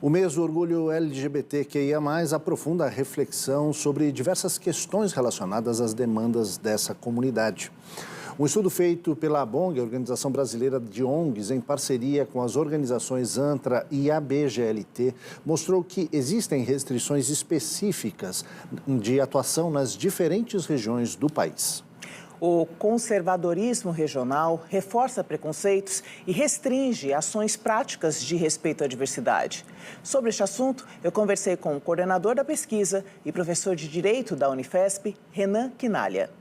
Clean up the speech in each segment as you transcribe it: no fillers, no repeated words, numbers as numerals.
O mês do orgulho LGBTQIA+, aprofunda a reflexão sobre diversas questões relacionadas às demandas dessa comunidade. Um estudo feito pela ABONG, a Organização Brasileira de ONGs, em parceria com as organizações ANTRA e ABGLT, mostrou que existem restrições específicas de atuação nas diferentes regiões do país. O conservadorismo regional reforça preconceitos e restringe ações práticas de respeito à diversidade. Sobre este assunto, eu conversei com o coordenador da pesquisa e professor de Direito da Unifesp, Renan Quinalha.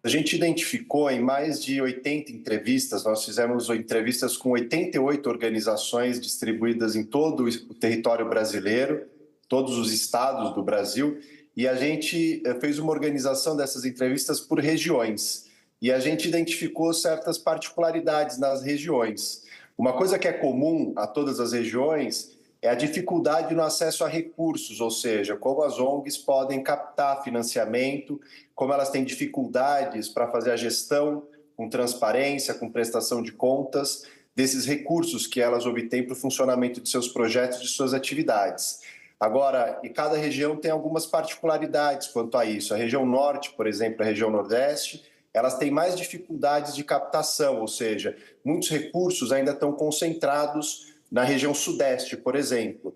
A gente identificou em mais de 80 entrevistas, nós fizemos entrevistas com 88 organizações distribuídas em todo o território brasileiro, todos os estados do Brasil, e a gente fez uma organização dessas entrevistas por regiões. E a gente identificou certas particularidades nas regiões. Uma coisa que é comum a todas as regiões é a dificuldade no acesso a recursos, ou seja, como as ONGs podem captar financiamento, como elas têm dificuldades para fazer a gestão com transparência, com prestação de contas, desses recursos que elas obtêm para o funcionamento de seus projetos, de suas atividades. Agora, e cada região tem algumas particularidades quanto a isso. A região norte, por exemplo, a região nordeste, elas têm mais dificuldades de captação, ou seja, muitos recursos ainda estão concentrados na região sudeste, por exemplo.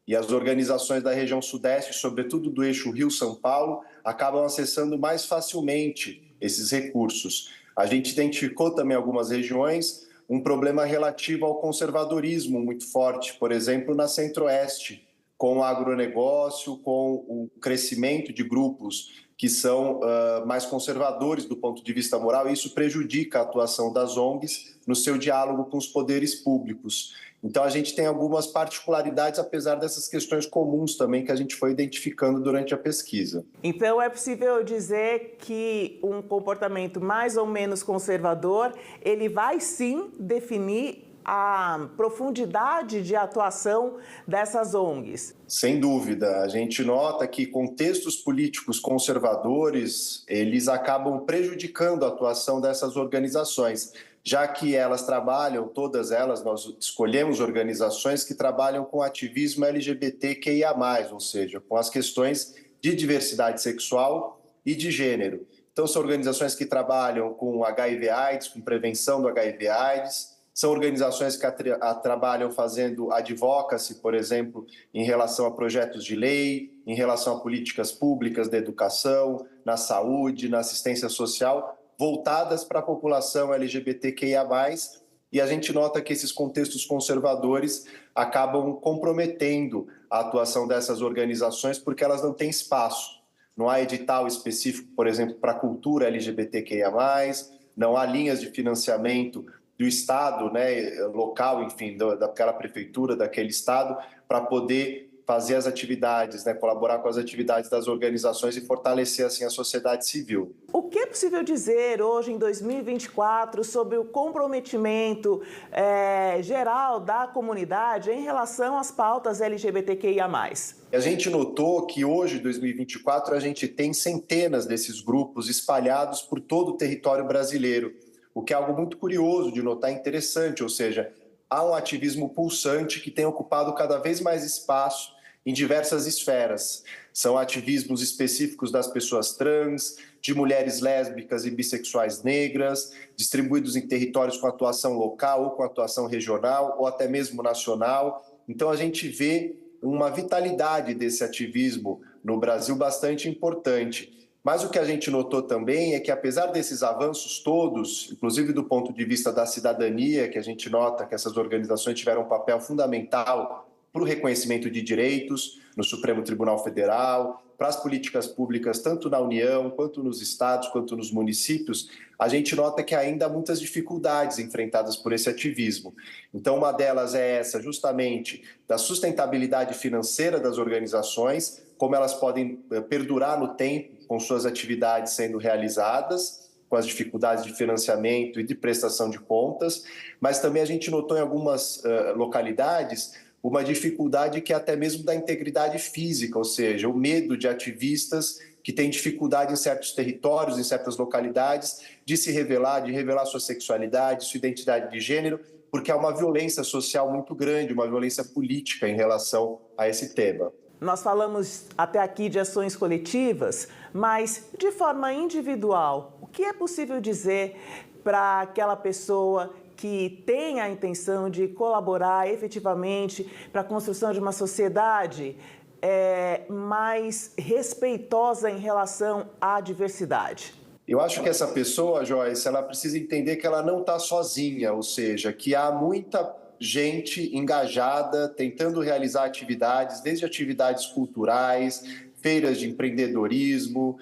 E as organizações da região sudeste, sobretudo do eixo Rio-São Paulo, acabam acessando mais facilmente esses recursos. A gente identificou também algumas regiões um problema relativo ao conservadorismo muito forte, por exemplo, na centro-oeste, com o agronegócio, com o crescimento de grupos que são mais conservadores do ponto de vista moral, e isso prejudica a atuação das ONGs no seu diálogo com os poderes públicos. Então, a gente tem algumas particularidades, apesar dessas questões comuns também que a gente foi identificando durante a pesquisa. Então, é possível dizer que um comportamento mais ou menos conservador, ele vai sim definir a profundidade de atuação dessas ONGs? Sem dúvida. A gente nota que contextos políticos conservadores, eles acabam prejudicando a atuação dessas organizações, já que elas trabalham, todas elas, nós escolhemos organizações que trabalham com ativismo LGBTQIA+, ou seja, com as questões de diversidade sexual e de gênero. Então, são organizações que trabalham com HIV/AIDS, com prevenção do HIV/AIDS, são organizações que trabalham fazendo advocacy, por exemplo, em relação a projetos de lei, em relação a políticas públicas da educação, na saúde, na assistência social, voltadas para a população LGBTQIA+, e a gente nota que esses contextos conservadores acabam comprometendo a atuação dessas organizações porque elas não têm espaço. Não há edital específico, por exemplo, para a cultura LGBTQIA+, não há linhas de financiamento do Estado, local, enfim, daquela prefeitura, daquele Estado, para poder fazer as atividades, colaborar com as atividades das organizações e fortalecer, assim, a sociedade civil. O que é possível dizer hoje, em 2024, sobre o comprometimento geral da comunidade em relação às pautas LGBTQIA+. A gente notou que hoje, em 2024, a gente tem centenas desses grupos espalhados por todo o território brasileiro, o que é algo muito curioso de notar, interessante, ou seja, há um ativismo pulsante que tem ocupado cada vez mais espaço em diversas esferas. São ativismos específicos das pessoas trans, de mulheres lésbicas e bissexuais negras, distribuídos em territórios com atuação local ou com atuação regional ou até mesmo nacional. Então, a gente vê uma vitalidade desse ativismo no Brasil bastante importante. Mas o que a gente notou também é que, apesar desses avanços todos, inclusive do ponto de vista da cidadania, que a gente nota que essas organizações tiveram um papel fundamental para o reconhecimento de direitos no Supremo Tribunal Federal, para as políticas públicas, tanto na União, quanto nos estados, quanto nos municípios, a gente nota que ainda há muitas dificuldades enfrentadas por esse ativismo. Então, uma delas é essa, justamente, da sustentabilidade financeira das organizações, como elas podem perdurar no tempo com suas atividades sendo realizadas, com as dificuldades de financiamento e de prestação de contas, mas também a gente notou em algumas localidades uma dificuldade que é até mesmo da integridade física, ou seja, o medo de ativistas que têm dificuldade em certos territórios, em certas localidades, de se revelar, de revelar sua sexualidade, sua identidade de gênero, porque há uma violência social muito grande, uma violência política em relação a esse tema. Nós falamos até aqui de ações coletivas, mas de forma individual, o que é possível dizer para aquela pessoa que tem a intenção de colaborar efetivamente para a construção de uma sociedade mais respeitosa em relação à diversidade? Eu acho que essa pessoa, Joyce, ela precisa entender que ela não está sozinha, ou seja, que há muita gente engajada, tentando realizar atividades, desde atividades culturais, feiras de empreendedorismo,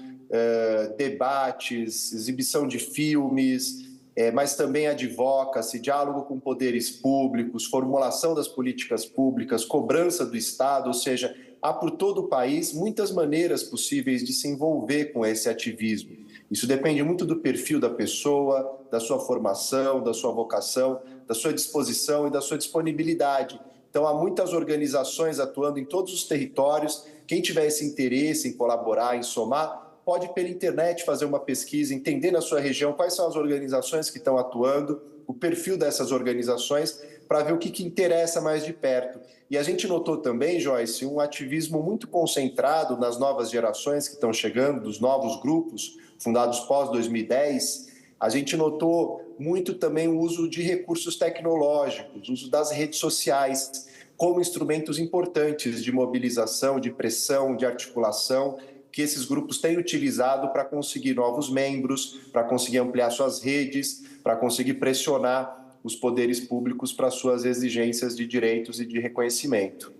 debates, exibição de filmes, mas também advocacy, diálogo com poderes públicos, formulação das políticas públicas, cobrança do Estado, ou seja, há por todo o país muitas maneiras possíveis de se envolver com esse ativismo. Isso depende muito do perfil da pessoa, da sua formação, da sua vocação, da sua disposição e da sua disponibilidade. Então, há muitas organizações atuando em todos os territórios. Quem tiver esse interesse em colaborar, em somar, pode pela internet fazer uma pesquisa, entender na sua região quais são as organizações que estão atuando, o perfil dessas organizações, para ver o que interessa mais de perto. E a gente notou também, Joyce, um ativismo muito concentrado nas novas gerações que estão chegando, dos novos grupos fundados pós-2010. A gente notou muito também o uso de recursos tecnológicos, o uso das redes sociais como instrumentos importantes de mobilização, de pressão, de articulação, que esses grupos têm utilizado para conseguir novos membros, para conseguir ampliar suas redes, para conseguir pressionar os poderes públicos para suas exigências de direitos e de reconhecimento.